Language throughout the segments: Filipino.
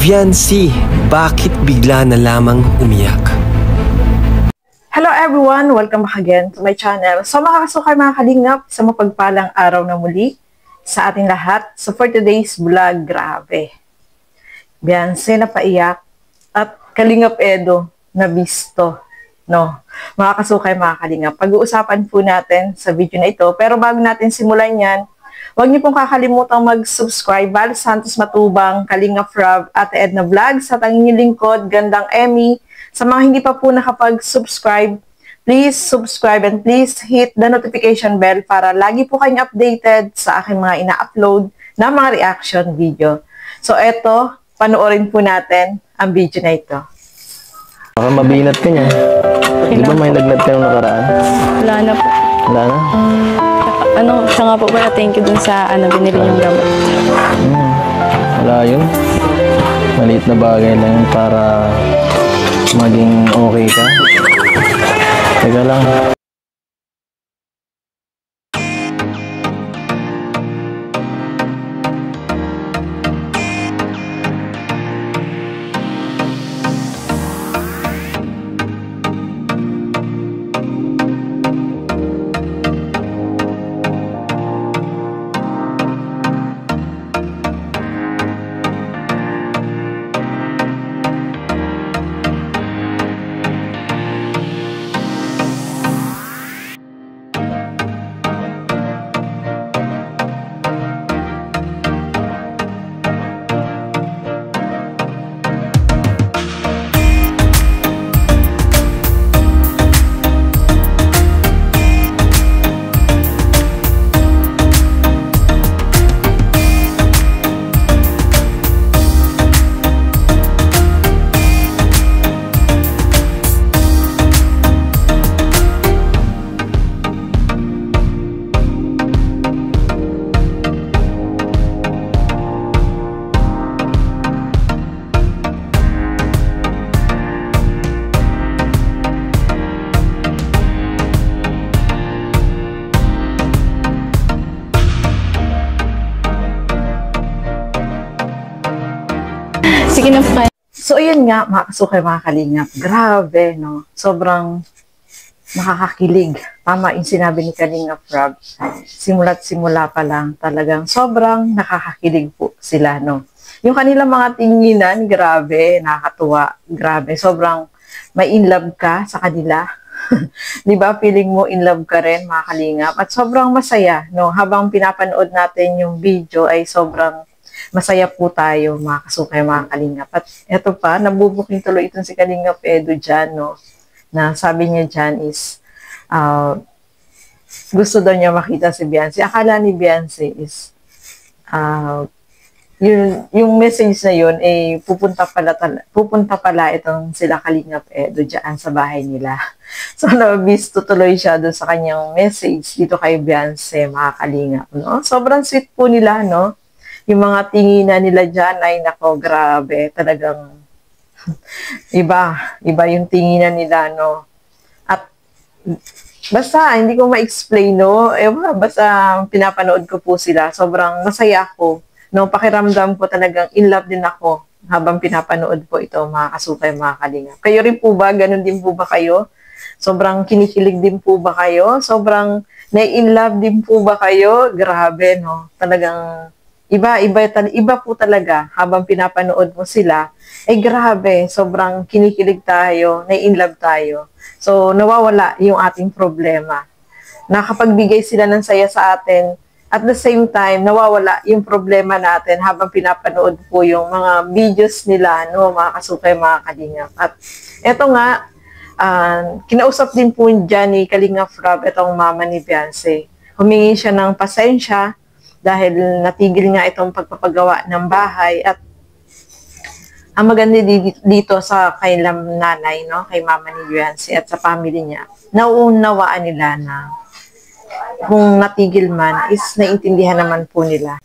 Viancy, bakit bigla na lamang umiyak? Hello everyone! Welcome back again to my channel. So mga kasukay, mga kalingap, sa mapagpalang araw na muli sa ating lahat. So for today's vlog, grabe. Viancy na paiyak at Kalingap Edo na bisto. No? Mga kasukay, mga kalingap, pag-uusapan po natin sa video na ito. Pero bago natin simulan yan, huwag niyo pong kakalimutang mag-subscribe. Val Santos Matubang, Kalingap Rob, Ate Edna Vlogs, at ang inyong lingkod, Gandang Emmy. Sa mga hindi pa po nakapag-subscribe, please subscribe and please hit the notification bell para lagi po kayong updated sa aking mga ina-upload na mga reaction video. So eto, panoorin po natin ang video na ito. Baka mabinat ka niya. Di ba may lagnat ka nung nakaraan? Wala na po. Wala na? Siya nga po pala, thank you dun sa binili niyong gamot. Wala yun. Maliit na bagay lang yun para maging okay ka. Teka lang. Sige na po. So, ayun nga, mga kasukay, mga kalingap. Grabe, no? Sobrang nakakakilig. Tama yung sinabi ni Kalingap Rob. Simula't simula pa lang, talagang sobrang nakakakilig po sila, no? Yung kanilang mga tinginan, grabe, nakakatuwa. Grabe, sobrang may in love ka sa kanila. Di ba? Feeling mo in love ka rin, mga kalingap. At sobrang masaya, no? Habang pinapanood natin yung video ay sobrang masaya po tayo, mga kasukay, mga kalingap. At eto pa, nabubuking tuloy itong si Kalingap Edo dyan, no? Na sabi niya dyan is, gusto daw niya makita si Viancy. Akala ni Viancy is, yung message na yun, eh, pupunta pala itong sila Kalingap Edo dyan sa bahay nila. So, nabisto tuloy siya doon sa kanyang message dito kay Viancy, mga kalingap, no? Sobrang sweet po nila, no? Yung mga tinginan nila dyan ay nako, grabe, talagang iba yung tinginan nila, no? At basta, hindi ko ma-explain, no? Basta pinapanood ko po sila, sobrang masaya ako, no? Pakiramdam ko talagang in love din ako habang pinapanood po ito, mga kasukay, mga kalinga. Kayo rin po ba? Ganun din po ba kayo? Sobrang kinikilig din po ba kayo? Sobrang na-in love din po ba kayo? Grabe, no? Talagang iba po talaga habang pinapanood mo sila. Ay grabe, sobrang kinikilig tayo, na-in love tayo. So, nawawala yung ating problema. Nakapagbigay sila ng saya sa atin. At the same time, nawawala yung problema natin habang pinapanood po yung mga videos nila, no, mga kasukay, mga kalingap. At eto nga, kinausap din po dyan ni Kalingap Rob, itong mama ni Viancy. Humingi siya ng pasensya dahil natigil nga itong pagpapagawa ng bahay. At ang maganda dito sa kailang nanay, no, kay mama ni Viancy at sa family niya, nauunawaan nila na kung natigil man is naiintindihan naman po nila.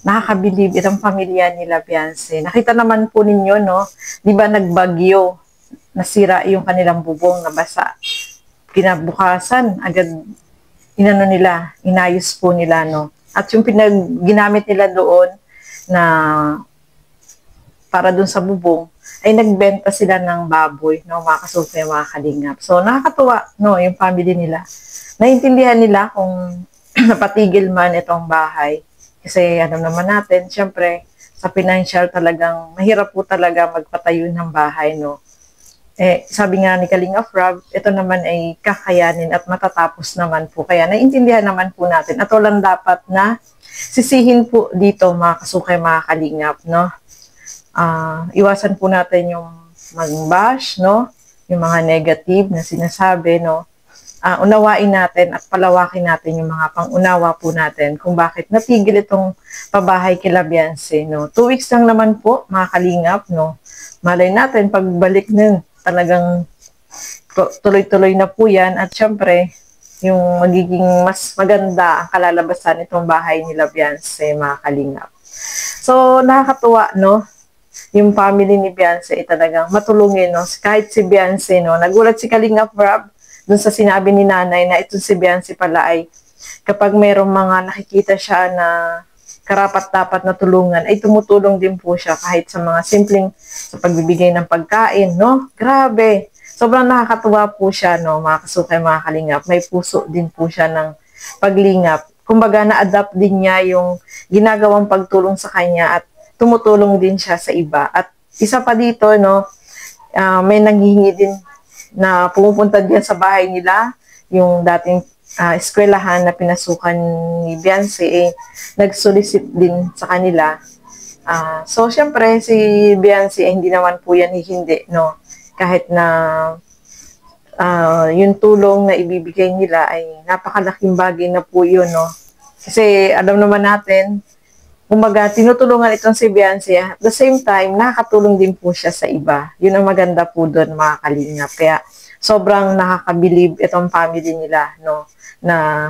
Nakakabilib itong pamilya nila Viancy. Nakita naman po ninyo, no, di ba nagbagyo, nasira yung kanilang bubong, nabasa. Kinabukasan, agad inayos po nila, no. At yung ginamit nila doon na para dun sa bubong, ay nagbenta sila ng baboy, no, mga kasuke, mga kalingap. So, nakakatuwa, no, yung family nila. Naintindihan nila kung napatigil man itong bahay. Kasi, ano naman natin, syempre, sa financial talagang, mahirap po talaga magpatayo ng bahay, no. Sabi nga ni Kalinga Frab, ito naman ay kakayanin at matatapos naman po. Kaya naintindihan naman po natin. At walang dapat na sisihin po dito, mga kasukay, mga kalingap, no? Iwasan po natin yung mag-bash, no? Yung mga negative na sinasabi, no? Unawain natin at palawakin natin yung mga pangunawa po natin kung bakit natigil itong pabahay kila Beyonce, no? 2 weeks lang naman po, mga kalingap, no? Malay natin, pagbalik nun, talagang tuloy-tuloy na po yan. At syempre, yung magiging mas maganda ang kalalabasan itong bahay nila Beyonce, mga kalingap. So, nakakatuwa, no? Yung family ni Beyonce ay talagang matulungin, no? Kahit si Beyonce, no? Nagulat si Kalingap Rob dun sa sinabi ni nanay na ito si Beyonce pala ay kapag mayroong mga nakikita siya na karapat-dapat na tulungan, ay tumutulong din po siya kahit sa mga simpleng sa pagbibigay ng pagkain, no? Grabe! Sobrang nakakatuwa po siya, no, mga kasukay, mga kalingap. May puso din po siya ng paglingap. Kumbaga, na-adapt din niya yung ginagawang pagtulong sa kanya at tumutulong din siya sa iba. At isa pa dito, no, may nanghihingi din na pumupunta din sa bahay nila, yung dating eskwelahan na pinasukan ni Beyonce, nag-solicit din sa kanila. So, syempre, si Beyonce, hindi naman po yan hindi, no? Kahit na yung tulong na ibibigay nila ay napakalaking bagay na po yun, no? Kasi alam naman natin, kumbaga, tinutulungan itong si Beyonce. At the same time, nakakatulong din po siya sa iba. Yun ang maganda po doon, mga kalingap. Kaya, sobrang nakakabilib itong family nila, no? Na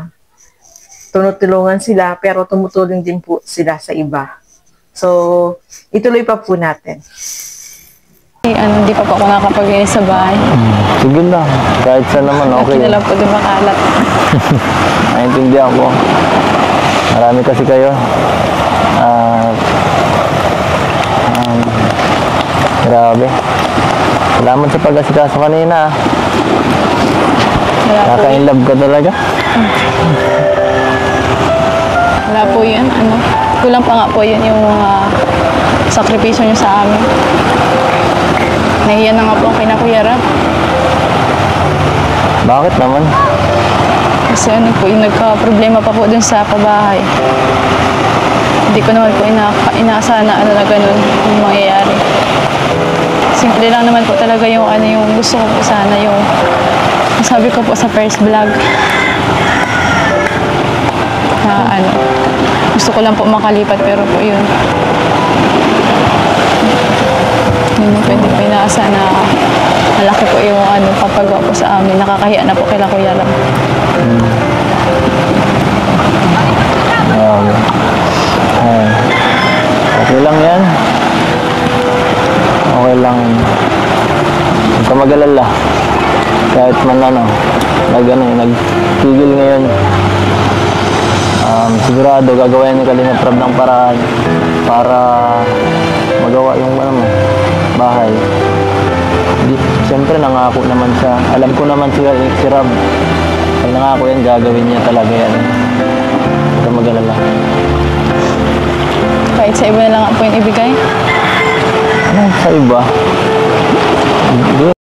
tunutulungan sila, pero tumutulong din po sila sa iba. So, ituloy pa po natin. Hindi pa po ako nakapag-inis sa bahay. Sige lang. Kahit saan naman, okay. Laki na lang po din makalat. Naintindihan ko. Marami kasi kayo. Grabe. Salamat sa pag-asikaso kanina. Wala po yun. Kaka-inlove ka talaga. Wala po yun. Kulang pa nga po yun yung mga sakripisyo nyo sa amin. Nahiya na nga po ang kinakuya Rab. Bakit naman? Kasi po, yung nagka-problema pa po dun sa pabahay. Hindi ko naman po inaasahan na ganun yung mangyayari. Simple lang naman po talaga yung yung gusto ko po sana yung sabi ko po sa first vlog na gusto ko lang po makalipat pero po yun pwede po inaasa na malaki po yung papagawa po sa amin. Nakakahiya na po kila Kuya lang. Okay lang yan. Okay lang. Huwag ka mag-alala. Kahit man nagtigil ngayon. Sigurado gagawin ni Kalinga Prab ng paraan para magawa yung bahay. Siyempre nangako naman siya. Alam ko naman si Rab. Ay nangako yan, gagawin niya talaga yan. Huwag ka mag-alala. Kahit sa iba na lang po yung ibigay? Ano sa iba? Hindi.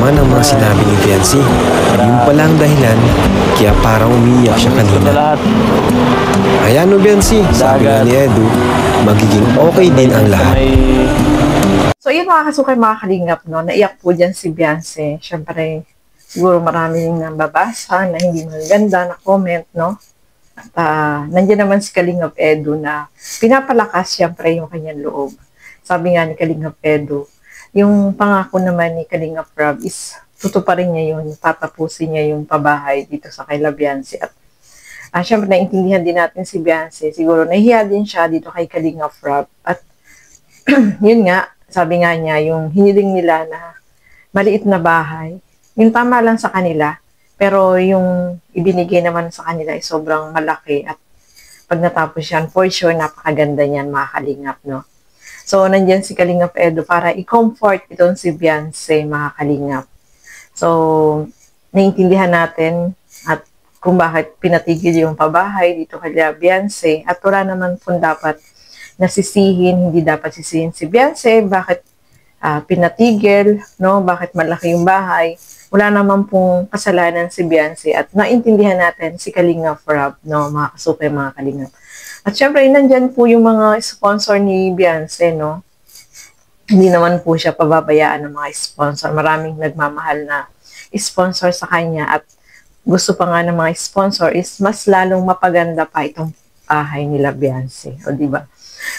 naman ang mga sinabi ni Fiancé. Yung pala ang dahilan, kaya parang umiiyak siya Sa kanina. lahat. Ayan no, Fiancé, sabi nga ni Edu, magiging okay din ang lahat. So, yun mga kasukay, mga kalingap, no? Naiyak po dyan si Beyonce. Siyempre, siguro maraming nababasa na hindi maganda na comment, no? At nandiyan naman si Kalingap Edu na pinapalakas siyempre yung kanyang loob. Sabi nga ni Kalingap Edu, yung pangako naman ni Kalingap Rob is tutuparin niya yun, tatapusin niya yung pabahay dito sa kay Beyonce. At siyempre, naintindihan din natin si Beyonce. Siguro, nahihiya din siya dito kay Kalingap Rob. At yun nga, sabi nga niya, yung hiniling nila na maliit na bahay, yung tama lang sa kanila, pero yung ibinigay naman sa kanila ay sobrang malaki at pag natapos yan, for sure, napakaganda niyan, mga kalingap, no? So, nandyan si Kalingap Edu para i-comfort itong si Beyonce, mga kalingap. So, naiintindihan natin at kung bakit pinatigil yung pabahay dito kay Beyonce at wala naman po dapat nasisihin, hindi dapat sisihin si Beyonce, bakit pinatigil, no? Bakit malaki yung bahay? Wala naman pong kasalanan si Beyonce at naintindihan natin si Kalingap Rob, no? Mga kasukay, mga kalingap. At syempre, nandyan po yung mga sponsor ni Beyonce, no? Hindi naman po siya pababayaan ng mga sponsor. Maraming nagmamahal na sponsor sa kanya at gusto pa nga ng mga sponsor is mas lalong mapaganda pa itong bahay nila Beyonce. O, diba?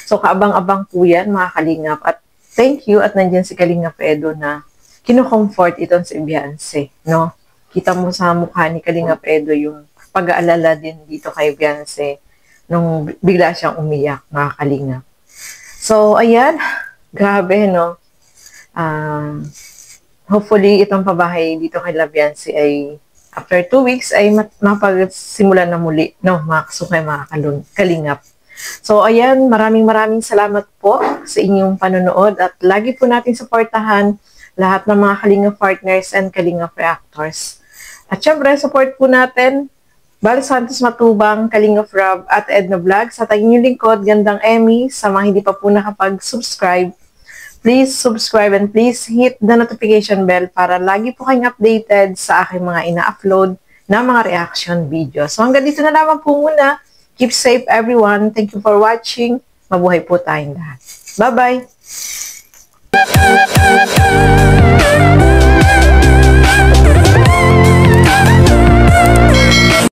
So, kaabang-abang po yan, mga kalingap. At thank you. At nandiyan si Kalingap Edu na kino-comfort itong si Beyonce, no? Kita mo sa mukha ni Kalingap Edu yung pag-aalala din dito kay Beyonce nung bigla siyang umiyak, mga kalingap. So, ayan. Grabe, no? Hopefully, itong pabahay dito kay Beyonce ay after 2 weeks ay mapagsimulan na muli, no? Mga kasukay, mga kalingap. So, ayan, maraming salamat po sa inyong panonood at lagi po natin supportahan lahat ng mga Kalingap partners and Kalingap reactors. At syempre, support po natin Bal Santos Matubang, Kalingap Rob at Edna Vlogs. At ang inyong lingkod, Gandang Emmy, sa mga hindi pa po nakapag-subscribe, please subscribe and please hit the notification bell para lagi po kayong updated sa aking mga ina-upload na mga reaction videos. So hanggang dito na lamang po muna. Keep safe everyone. Thank you for watching. Mabuhay po tayong lahat. Bye-bye!